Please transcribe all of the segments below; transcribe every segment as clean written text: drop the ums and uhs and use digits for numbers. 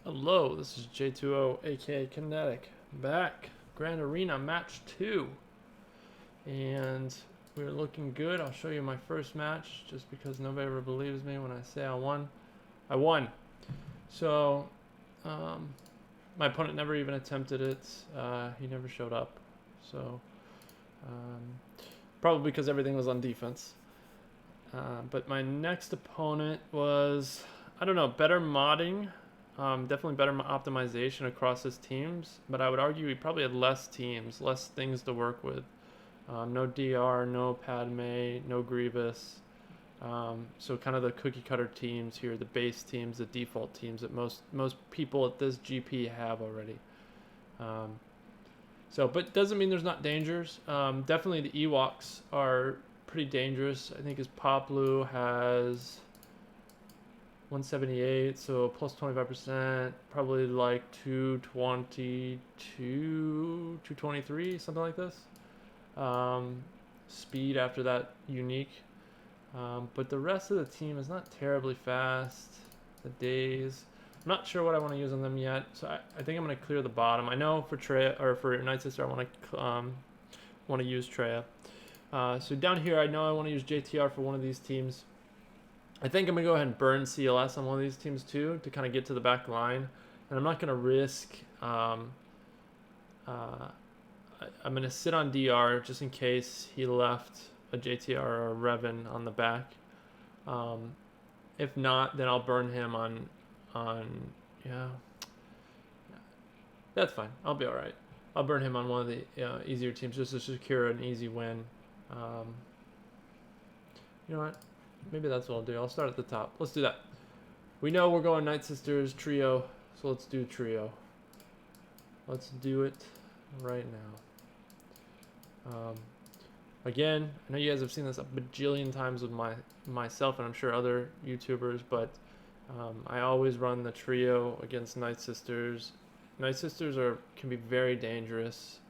Hello, this is J2O, aka Kinetic, back. Grand Arena Match 2. And we're looking good. I'll show you my first match, just because nobody ever believes me when I say I won. I won. So, my opponent never even attempted it. He never showed up. So, probably because everything was on defense. But my next opponent was, I don't know, better modding. Definitely better optimization across his teams, but I would argue he probably had less teams, less things to work with. No DR, no Padme, no Grievous. So kind of the cookie cutter teams here, the base teams, the default teams that most people at this GP have already. But doesn't mean there's not dangers. Definitely the Ewoks are pretty dangerous. I think his Poplu has 178, so plus 25%, probably like 222, 223, something like this. Speed after that, unique. But the rest of the team is not terribly fast. The days, I'm not sure what I want to use on them yet, so I think I'm going to clear the bottom. I know for Treya, or for Night Sister, I want to use Treya. So down here, I know I want to use JTR for one of these teams. I think I'm going to go ahead and burn CLS on one of these teams too, to kind of get to the back line. And I'm not going to risk, I'm going to sit on DR just in case he left a JTR or a Revan on the back. If not, then I'll burn him on yeah. That's fine. I'll be all right. I'll burn him on one of the easier teams just to secure an easy win. You know what? Maybe that's what I'll do. I'll start at the top. Let's do that. We know we're going Night Sisters trio, so let's do trio. Let's do it right now. Again, I know you guys have seen this a bajillion times with myself and I'm sure other YouTubers, but I always run the trio against Night Sisters. Night Sisters can be very dangerous.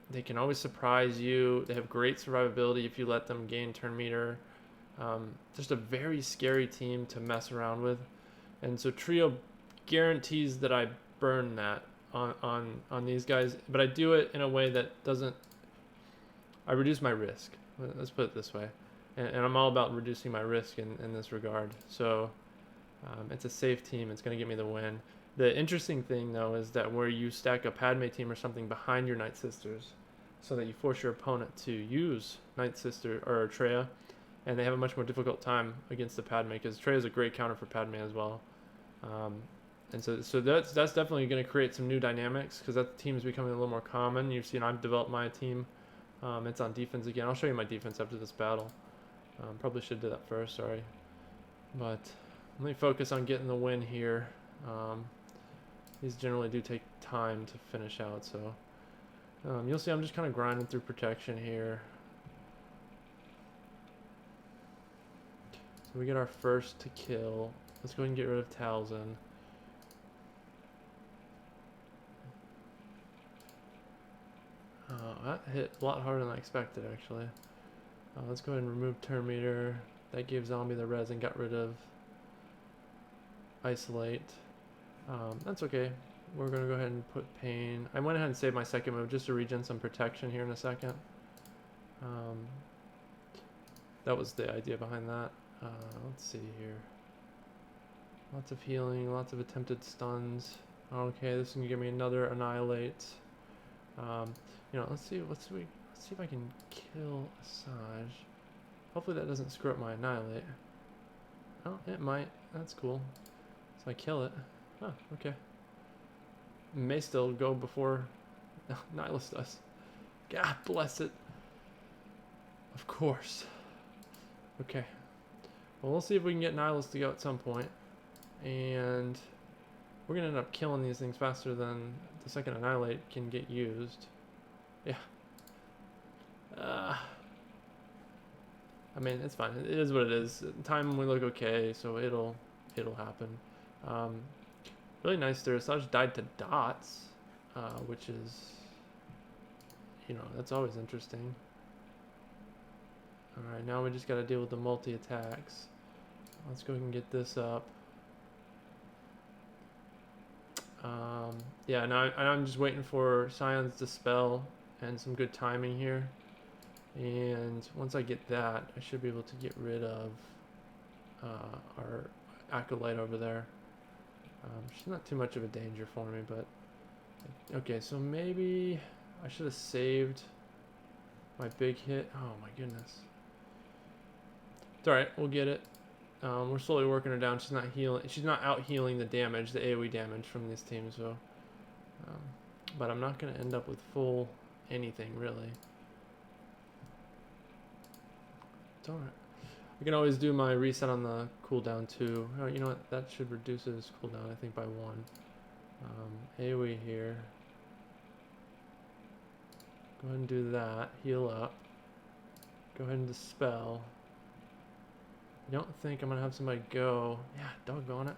They can always surprise you. They have great survivability if you let them gain turn meter. Just a very scary team to mess around with. And so trio guarantees that I burn that on these guys. But I do it in a way that doesn't... I reduce my risk. Let's put it this way. And I'm all about reducing my risk in this regard. So it's a safe team. It's going to get me the win. The interesting thing, though, is that where you stack a Padme team or something behind your Night Sisters, so that you force your opponent to use Night Sister or Treya, and they have a much more difficult time against the Padme, because Treya is a great counter for Padme as well. And so that's definitely going to create some new dynamics, because that team is becoming a little more common. You've seen I've developed my team. It's on defense again. I'll show you my defense after this battle. Probably should do that first, sorry. But let me focus on getting the win here. These generally do take time to finish out, so you'll see I'm just kind of grinding through protection here. So we get our first to kill. Let's go ahead and get rid of Talzin. That hit a lot harder than I expected, actually. Let's go ahead and remove turn meter. That gave Zombie the res and got rid of Isolate. That's okay. We're going to go ahead and put Pain. I went ahead and saved my second move just to regen some protection here in a second. That was the idea behind that. Let's see here. Lots of healing, lots of attempted stuns. Okay, this is going to give me another Annihilate. Let's see if I can kill Asajj. Hopefully that doesn't screw up my Annihilate. Oh, it might. That's cool. So I kill it. Oh, okay. May still go before Nihilus does. God bless it. Of course. Okay. Well, we'll see if we can get Nihilus to go at some point. And we're going to end up killing these things faster than the second Annihilate can get used. Yeah. I mean, it's fine. It is what it is. Time we look okay, so it'll happen. Really nice there. Asajj died to dots, which is, that's always interesting. Alright, now we just gotta deal with the multi-attacks. Let's go and get this up. Yeah, now I'm just waiting for Scion's Dispel and some good timing here. And once I get that, I should be able to get rid of our Acolyte over there. She's not too much of a danger for me, but... Okay, so maybe I should have saved my big hit. Oh my goodness. It's alright, we'll get it. We're slowly working her down. She's not healing. She's not out healing the damage, the AoE damage from this team. So, but I'm not gonna end up with full anything really. It's alright. I can always do my reset on the cooldown too. Oh, you know what? That should reduce his cooldown, I think, by 1. AoE here. Go ahead and do that. Heal up. Go ahead and dispel. I don't think I'm gonna have somebody go. Yeah, doggone it.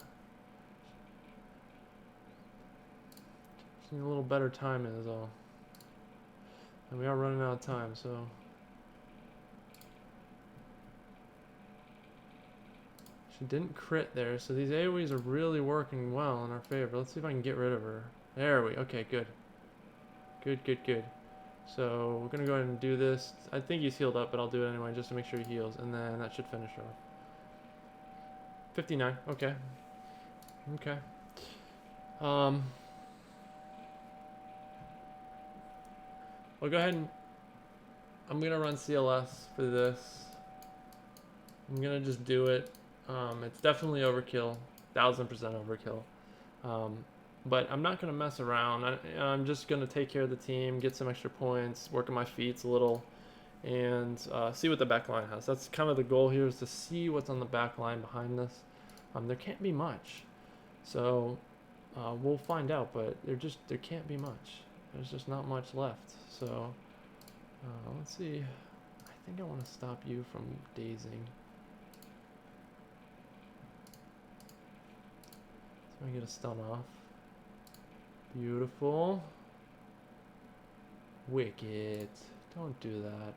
Just need a little better timing is all. And we are running out of time, so. She didn't crit there, so these AoEs are really working well in our favor. Let's see if I can get rid of her. There we, okay, good. Good. So we're gonna go ahead and do this. I think he's healed up, but I'll do it anyway just to make sure he heals, and then that should finish her off. 59, okay. I'll go ahead and I'm gonna run CLS for this. I'm gonna just do it. It's definitely overkill, 1000% overkill. But I'm not gonna mess around. I'm just gonna take care of the team, get some extra points, work on my feats a little, and see what the back line has. That's kind of the goal here, is to see what's on the back line behind this. There can't be much, so we'll find out, but there can't be much. There's just not much left. So let's see. I think I want to stop you from dazing. So I get a stun off. Beautiful. Wicked. Don't do that.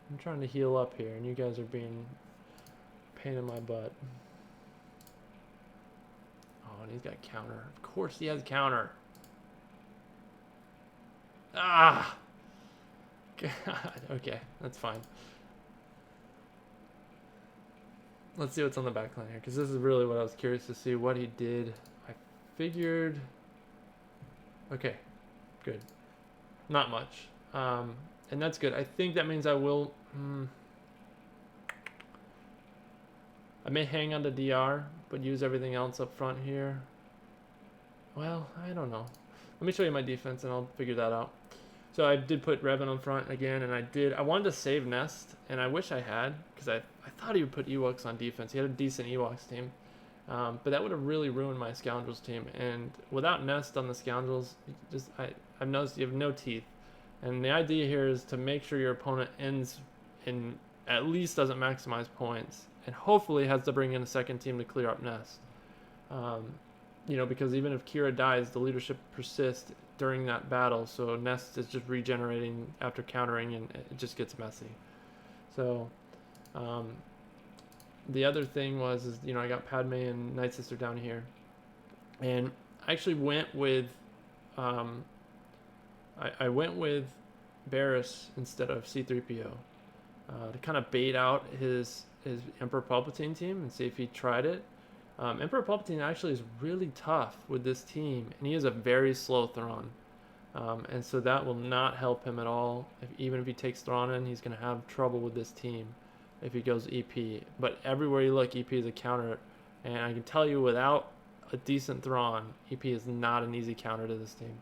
I'm trying to heal up here, and you guys are being a pain in my butt. Oh, and he's got counter. Of course he has counter. Ah! God. Okay, that's fine. Let's see what's on the back line here, because this is really what I was curious to see, what he did. I figured... Okay, good. Not much. And that's good. I think that means I will... I may hang on to DR, but use everything else up front here. Well, I don't know. Let me show you my defense, and I'll figure that out. So I did put Revan on front again, and I wanted to save Nest, and I wish I had, because I thought he would put Ewoks on defense. He had a decent Ewoks team. But that would have really ruined my Scoundrels team. And without Nest on the Scoundrels, I've noticed you have no teeth. And the idea here is to make sure your opponent ends in, at least doesn't maximize points, and hopefully has to bring in a second team to clear up Nest. You know, because even if Kira dies, the leadership persists during that battle, so Nest is just regenerating after countering, and it just gets messy. So the other thing is, you know, I got Padme and Night Sister down here, and I actually went with I went with Barriss instead of C-3PO to kind of bait out his Emperor Palpatine team and see if he tried it. Emperor Palpatine actually is really tough with this team, and he is a very slow Thrawn. And so that will not help him at all. Even if he takes Thrawn in, he's going to have trouble with this team if he goes EP. But everywhere you look, EP is a counter. And I can tell you, without a decent Thrawn, EP is not an easy counter to this team.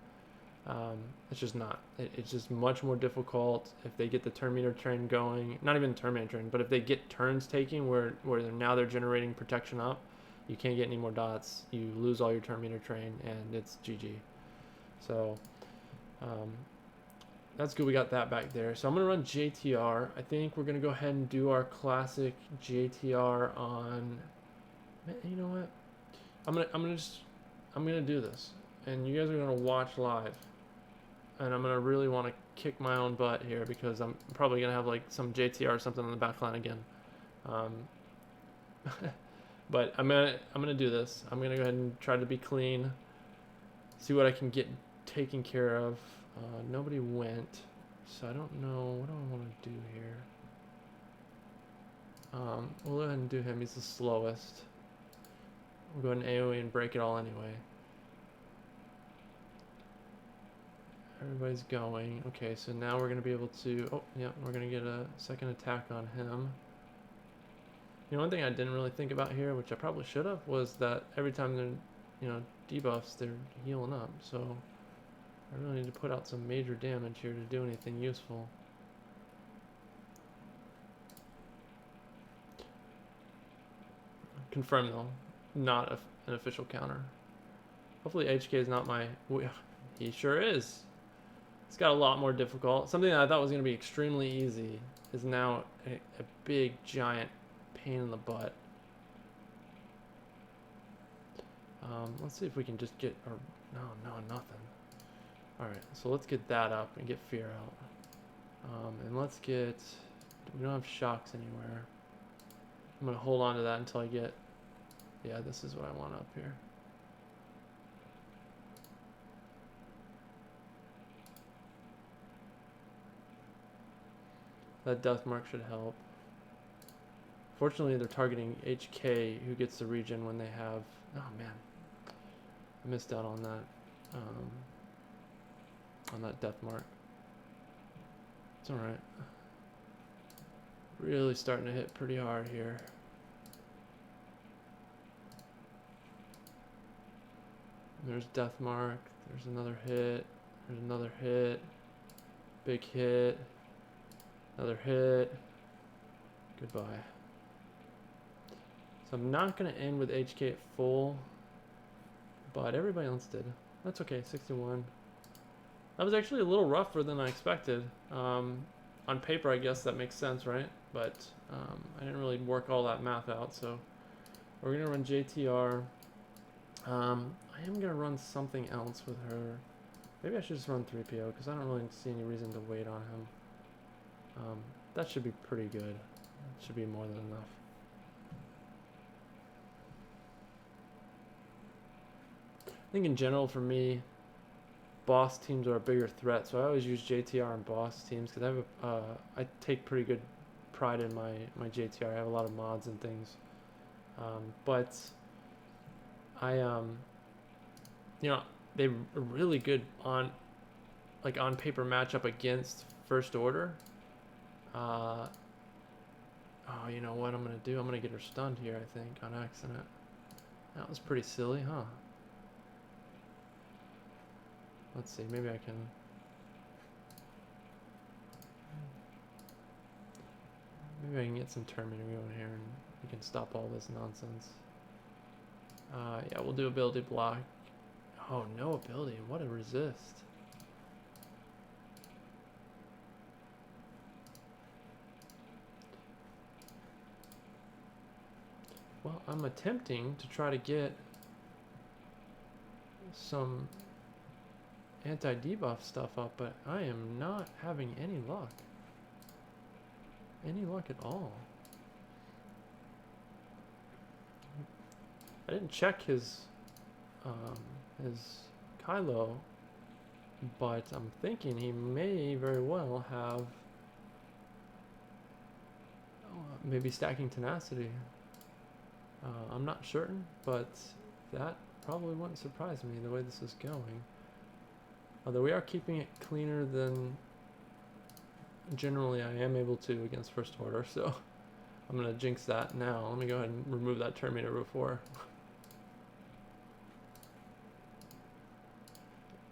It's just not. It's just much more difficult if they get the turn meter train going. Not even turn meter train, but if they get turns taking where they're generating protection up, you can't get any more dots. You lose all your turn meter train, and it's GG. So that's good. We got that back there. So I'm gonna run JTR. I think we're gonna go ahead and do our classic JTR on. You know what? I'm gonna do this, and you guys are gonna watch live. and I'm gonna really want to kick my own butt here because I'm probably gonna have like some JTR or something on the back line again. But I'm gonna do this. I'm gonna go ahead and try to be clean. See what I can get taken care of. Nobody went, so I don't know what do I want to do here. We'll go ahead and do him. He's the slowest. We'll go ahead and AoE and break it all anyway. Everybody's going. Okay, so now we're gonna be able to. Oh, yeah, we're gonna get a second attack on him. You know, one thing I didn't really think about here, which I probably should have, was that every time they're, you know, debuffs, they're healing up. So I really need to put out some major damage here to do anything useful. Confirm though, not an official counter. Hopefully HK is not my. He sure is. It's got a lot more difficult. Something that I thought was going to be extremely easy is now a big giant pain in the butt. Let's see if we can just get our no nothing. All right, so let's get that up and get fear out. And let's get. We don't have shocks anywhere. I'm gonna hold on to that until I get. Yeah, this is what I want up here. That death mark should help. Fortunately, they're targeting HK, who gets the regen when they have. Oh man, I missed out on that death mark. It's all right. Really starting to hit pretty hard here. There's death mark. There's another hit. There's another hit. Big hit. Another hit. Goodbye. So I'm not going to end with HK at full, but everybody else did. That's okay, 61. That was actually a little rougher than I expected. On paper, I guess that makes sense, right? But I didn't really work all that math out, so we're going to run JTR. I am going to run something else with her. Maybe I should just run 3PO, because I don't really see any reason to wait on him. That should be pretty good. That should be more than enough. I think in general for me, boss teams are a bigger threat, so I always use JTR and boss teams because I have I take pretty good pride in my JTR. I have a lot of mods and things, but I you know, they're really good on paper matchup against First Order. Oh, you know what I'm gonna do? I'm gonna get her stunned here, I think, on accident. That was pretty silly, huh? Let's see, maybe I can. Maybe I can get some Terminator going here and we can stop all this nonsense. Yeah, we'll do ability block. Oh, no ability. What a resist. Well, I'm attempting to try to get some anti-debuff stuff up, but I am not having any luck. Any luck at all. I didn't check his Kylo, but I'm thinking he may very well have maybe stacking tenacity. I'm not certain, but that probably wouldn't surprise me the way this is going. Although we are keeping it cleaner than generally I am able to against First Order, so I'm going to jinx that now. Let me go ahead and remove that Terminator before.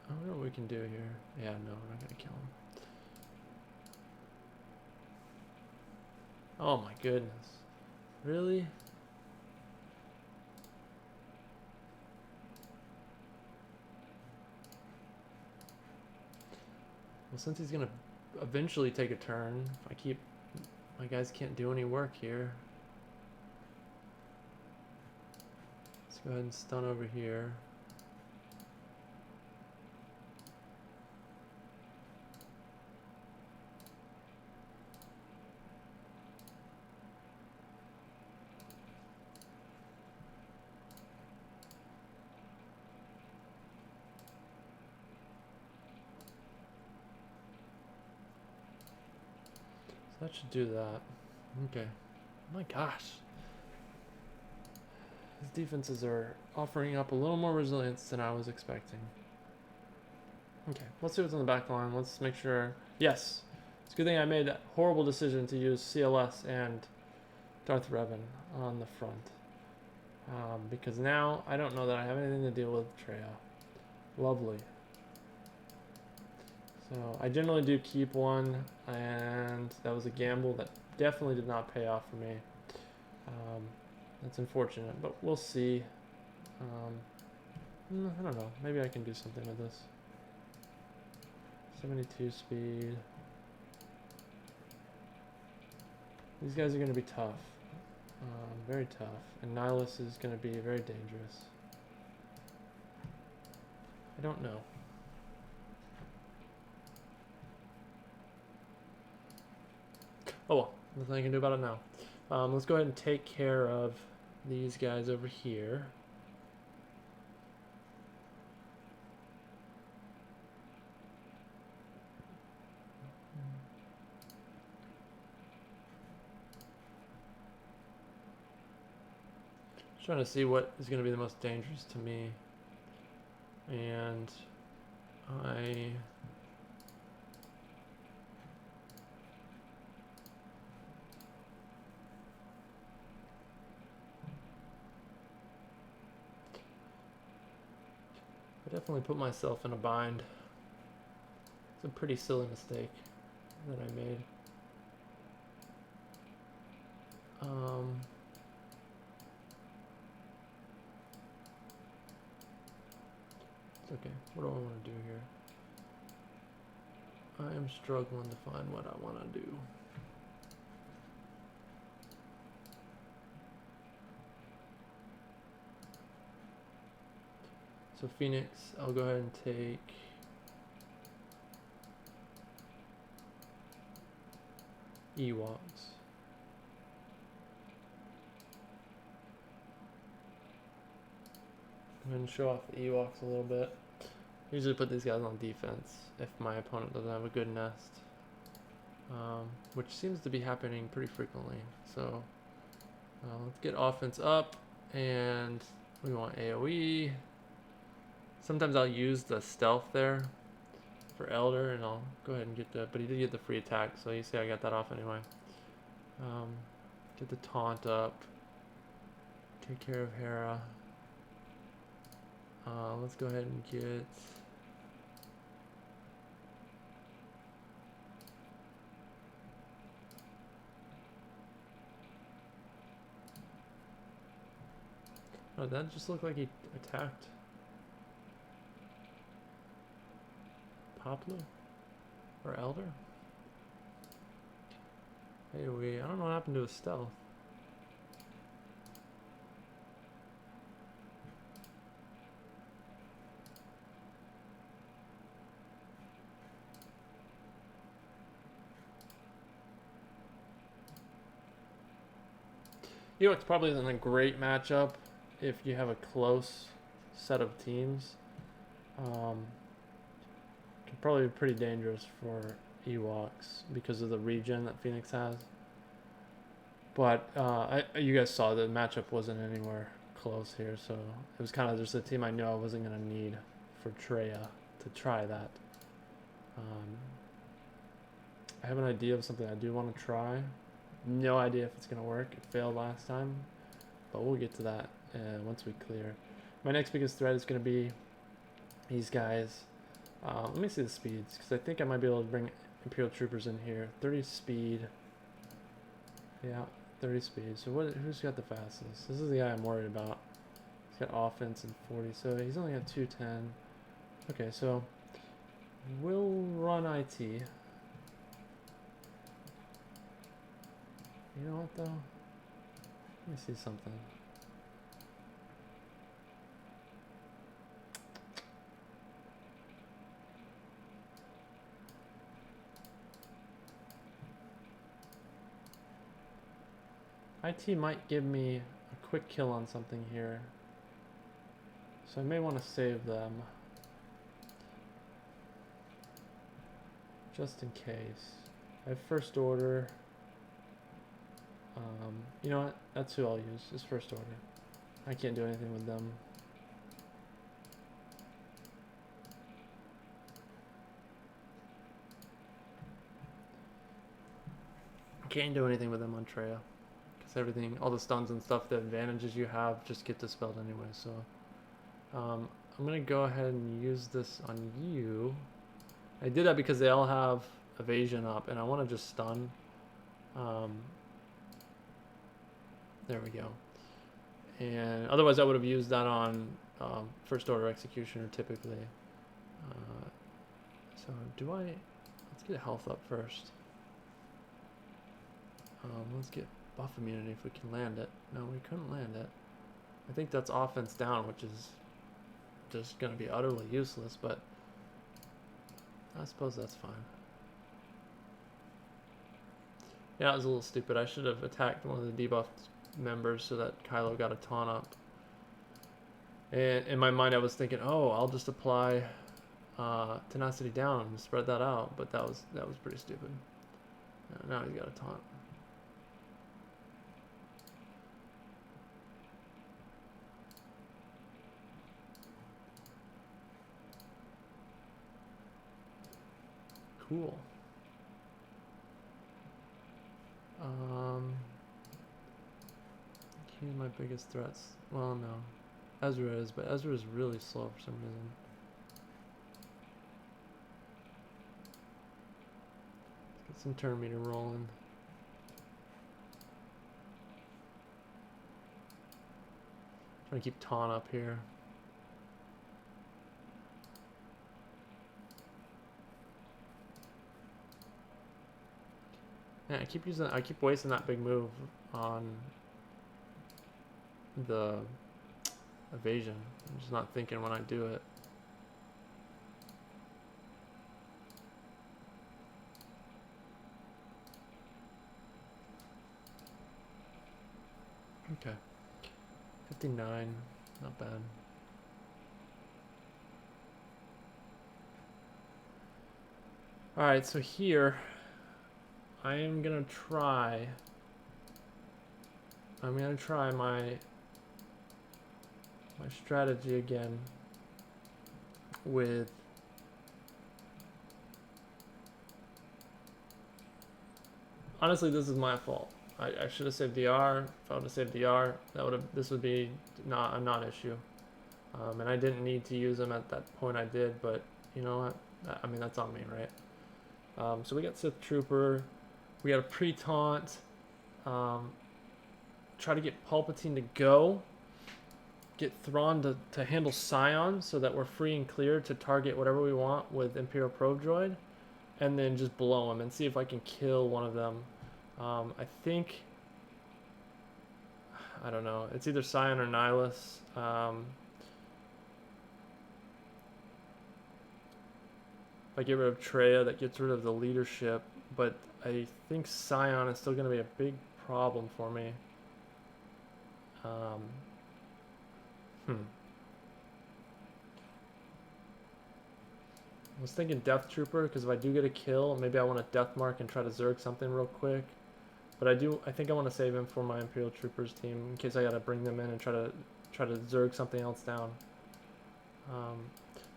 I wonder what we can do here. Yeah, no, we're not going to kill him. Oh my goodness. Really? Well, since he's going to eventually take a turn, if I keep... My guys can't do any work here. Let's go ahead and stun over here. That should do that. Okay. Oh my gosh. These defenses are offering up a little more resilience than I was expecting. Okay, let's see what's on the back line. Let's make sure. Yes. It's a good thing I made that horrible decision to use CLS and Darth Revan on the front. Because now I don't know that I have anything to deal with Treya. Lovely. So I generally do keep one, and that was a gamble that definitely did not pay off for me. That's unfortunate, but we'll see. I don't know. Maybe I can do something with this. 72 speed. These guys are going to be tough. Very tough. And Nihilus is going to be very dangerous. I don't know. Oh well, nothing I can do about it now. Let's go ahead and take care of these guys over here. Just trying to see what is going to be the most dangerous to me. And I definitely put myself in a bind. It's a pretty silly mistake that I made. It's okay. What do I want to do here? I am struggling to find what I want to do. So Phoenix, I'll go ahead and take Ewoks. Go ahead and show off the Ewoks a little bit. Usually put these guys on defense if my opponent doesn't have a good nest, which seems to be happening pretty frequently. So let's get offense up, and we want AoE. Sometimes I'll use the stealth there for Elder, and I'll go ahead and get the, but he did get the free attack, so you see I got that off anyway. Get the taunt up, take care of Hera. Let's go ahead and get oh, that just looked like he attacked Poplar or Elder. Hey, I don't know what happened to his stealth. You know, it's probably isn't a great matchup if you have a close set of teams. Could probably be pretty dangerous for Ewoks because of the regen that Phoenix has. But you guys saw the matchup wasn't anywhere close here, so it was kind of just a team I knew I wasn't going to need for Treya to try that. I have an idea of something I do want to try. No idea if it's going to work. It failed last time, but we'll get to that once we clear. My next biggest threat is going to be these guys. Let me see the speeds, because I think I might be able to bring Imperial Troopers in here. 30 speed. Yeah, 30 speed. So who's got the fastest? This is the guy I'm worried about. He's got offense and 40, so he's only got 210. Okay, so we'll run IT. You know what, though? Let me see something. IT might give me a quick kill on something here, so I may want to save them just in case. I have first order. You know what? That's who I'll use. Is first order. I can't do anything with them. Can't do anything with them on Treya. Because everything, all the stuns and stuff, the advantages you have just get dispelled anyway. So I'm going to go ahead and use this on you. I did that because they all have evasion up, and I want to just stun. There we go. And otherwise I would have used that on first order executioner typically. So do I, let's get health up first. Let's get buff immunity if we can land it. No, we couldn't land it. I think that's offense down, which is just going to be utterly useless, but I suppose that's fine. Yeah, it was a little stupid. I should have attacked one of the debuffed members so that Kylo got a taunt up. And in my mind I was thinking, oh, I'll just apply tenacity down and spread that out, but that was pretty stupid. Now he's got a taunt. Cool. He's my biggest threats. Well, no. Ezra is, but Ezra is really slow for some reason. Let's get some turn meter rolling. Trying to keep taunt up here. Yeah, I keep wasting that big move on the evasion. I'm just not thinking when I do it. Okay. 59, not bad. Alright, so here I am gonna try my strategy again with honestly, this is my fault. I should have saved DR. If I would have saved DR, this would be not a non-issue. And I didn't need to use them at that point. I did, but you know what? I mean, that's on me, right? So we got Sith Trooper. We got a pre-taunt. Try to get Palpatine to go. Get Thrawn to handle Scion so that we're free and clear to target whatever we want with Imperial Probe Droid. And then just blow him and see if I can kill one of them. I think, I don't know, it's either Scion or Nihilus. If I get rid of Treya, that gets rid of the leadership, but I think Scion is still going to be a big problem for me. I was thinking Death Trooper, because if I do get a kill, maybe I want to Death Mark and try to Zerg something real quick. But I think I want to save him for my Imperial Troopers team in case I gotta bring them in and try to Zerg something else down.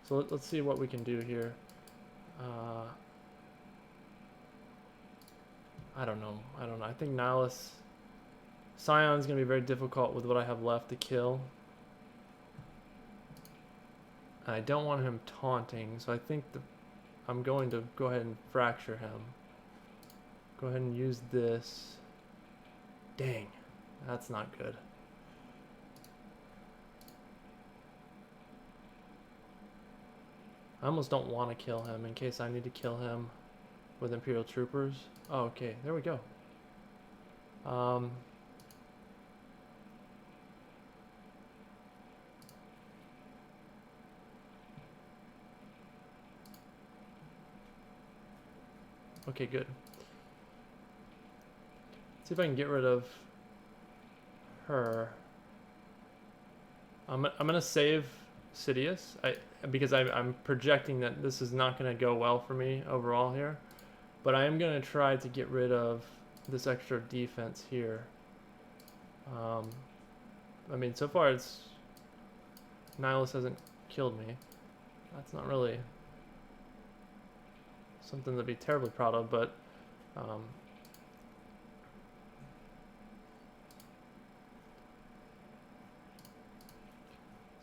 So let's see what we can do here. I don't know. I think Nihilus Scion's gonna be very difficult with what I have left to kill. I don't want him taunting, so I think I'm going to go ahead and fracture him. Go ahead and use this. Dang, that's not good. I almost don't want to kill him in case I need to kill him with Imperial Troopers. Oh, okay, there we go. Okay, good. Let's see if I can get rid of her. I'm gonna save Sidious. Because I'm projecting that this is not gonna go well for me overall here, but I am gonna try to get rid of this extra defense here. I mean, so far it's Nihilus hasn't killed me. That's not really something to be terribly proud of, but so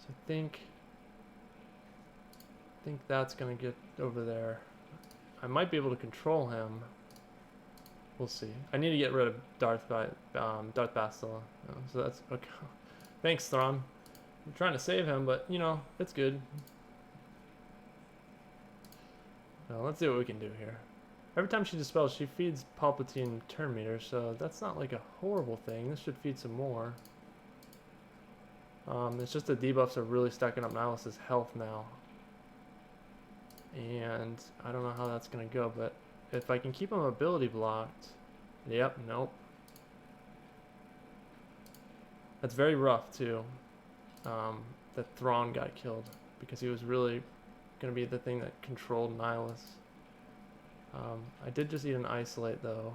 I think that's gonna get over there. I might be able to control him. We'll see. I need to get rid of Darth Bastila. So that's okay. Thanks, Thrawn. I'm trying to save him, but you know, it's good. Well, let's see what we can do here. Every time she dispels, she feeds Palpatine turn meter, so that's not like a horrible thing. This should feed some more. It's just the debuffs are really stacking up Nihilus's health now. And I don't know how that's going to go, but if I can keep him ability blocked... Yep, nope. That's very rough, too. That Thrawn got killed, because he was really going to be the thing that controlled Nihilus. I did just eat an isolate, though.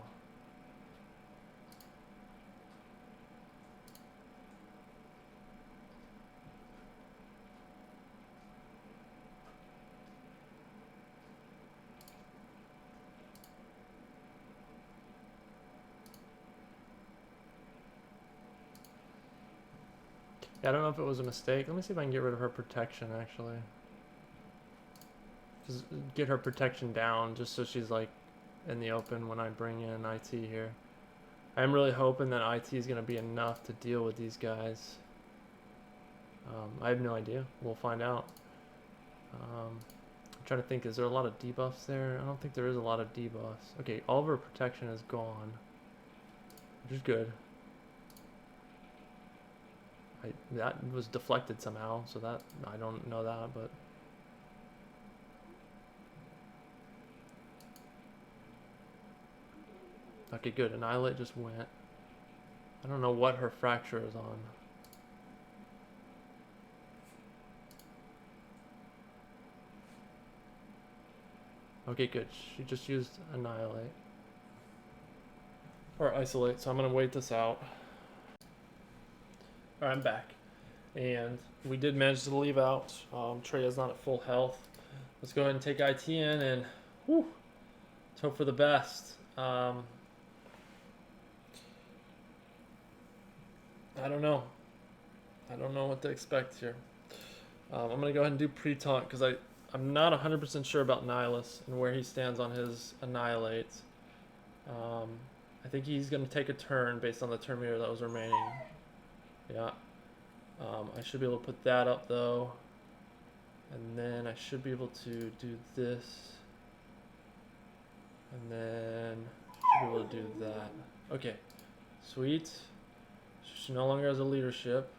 Yeah, I don't know if it was a mistake. Let me see if I can get rid of her protection, actually. Just get her protection down, just so she's, like, in the open when I bring in IT here. I'm really hoping that IT is going to be enough to deal with these guys. I have no idea. We'll find out. I'm trying to think, is there a lot of debuffs there? I don't think there is a lot of debuffs. Okay, all of her protection is gone, which is good. That was deflected somehow, so that I don't know that, but okay, good. Annihilate just went. I don't know what her fracture is on. Okay, good. She just used Annihilate or Isolate, so I'm gonna wait this out. Alright, I'm back. And we did manage to leave out. Treya's not at full health. Let's go ahead and take IT in and whew, let's hope for the best. I don't know. I don't know what to expect here. I'm going to go ahead and do pre-taunt because I'm not 100% sure about Nihilus and where he stands on his Annihilate. I think he's going to take a turn based on the turn meter that was remaining. Yeah. I should be able to put that up though. And then I should be able to do this. And then I should be able to do that. Okay. Sweet. She no longer has a leadership.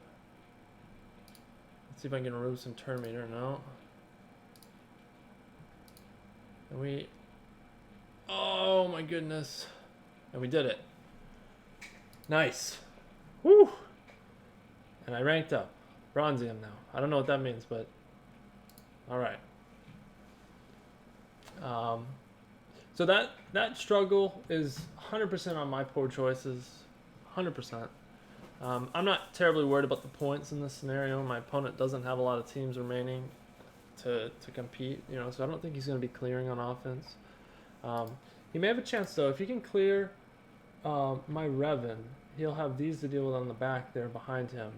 Let's see if I can remove some turn meter. No. And we... Oh my goodness. And we did it. Nice. Woo! And I ranked up. Bronzium now. I don't know what that means, but... Alright. So that struggle is 100% on my poor choices. 100%. I'm not terribly worried about the points in this scenario. My opponent doesn't have a lot of teams remaining to compete, you know, so I don't think he's going to be clearing on offense. He may have a chance, though. If he can clear my Revan, he'll have these to deal with on the back there behind him.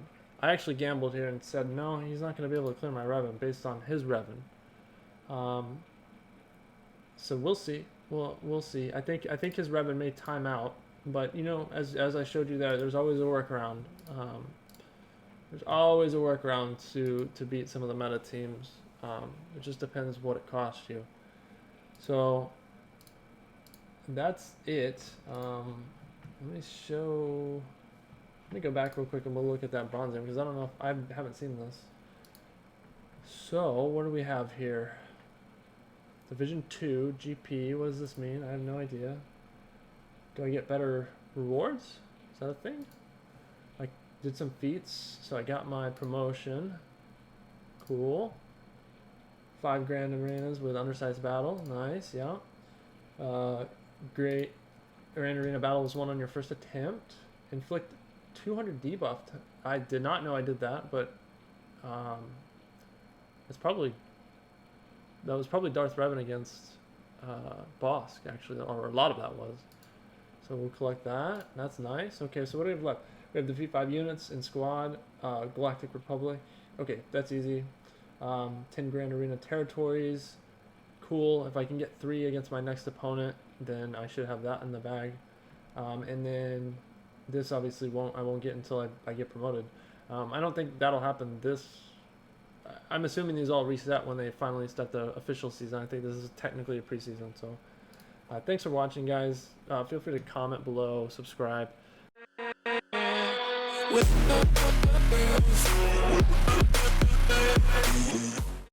I actually gambled here and said, no, he's not going to be able to clear my Revan based on his Revan. So we'll see. We'll see. I think his Revan may time out, but you know, as I showed you there, there's always a workaround. There's always a workaround to beat some of the meta teams. It just depends what it costs you. So that's it. Let me show. Let me go back real quick and we'll look at that Bronzium because I don't know if I haven't seen this. So what do we have here? Division 2 GP. What does this mean? I have no idea. Do I get better rewards? Is that a thing? I did some feats, so I got my promotion. Cool. 5 grand arenas with undersized battle. Nice, yeah. Great Grand Arena battle was won on your first attempt. Inflict 200 debuff. I did not know I did that, but it's probably that was probably Darth Revan against Bosk actually, or a lot of that was. So we'll collect that. That's nice. Okay, so what do we have left? We have defeat 5 units in squad. Galactic Republic. Okay, that's easy. 10 Grand Arena territories. Cool. If I can get 3 against my next opponent, then I should have that in the bag. And then this obviously I won't get until I get promoted. I don't think that'll happen I'm assuming these all reset when they finally start the official season. I think this is technically a preseason. So thanks for watching, guys. Feel free to comment below, subscribe.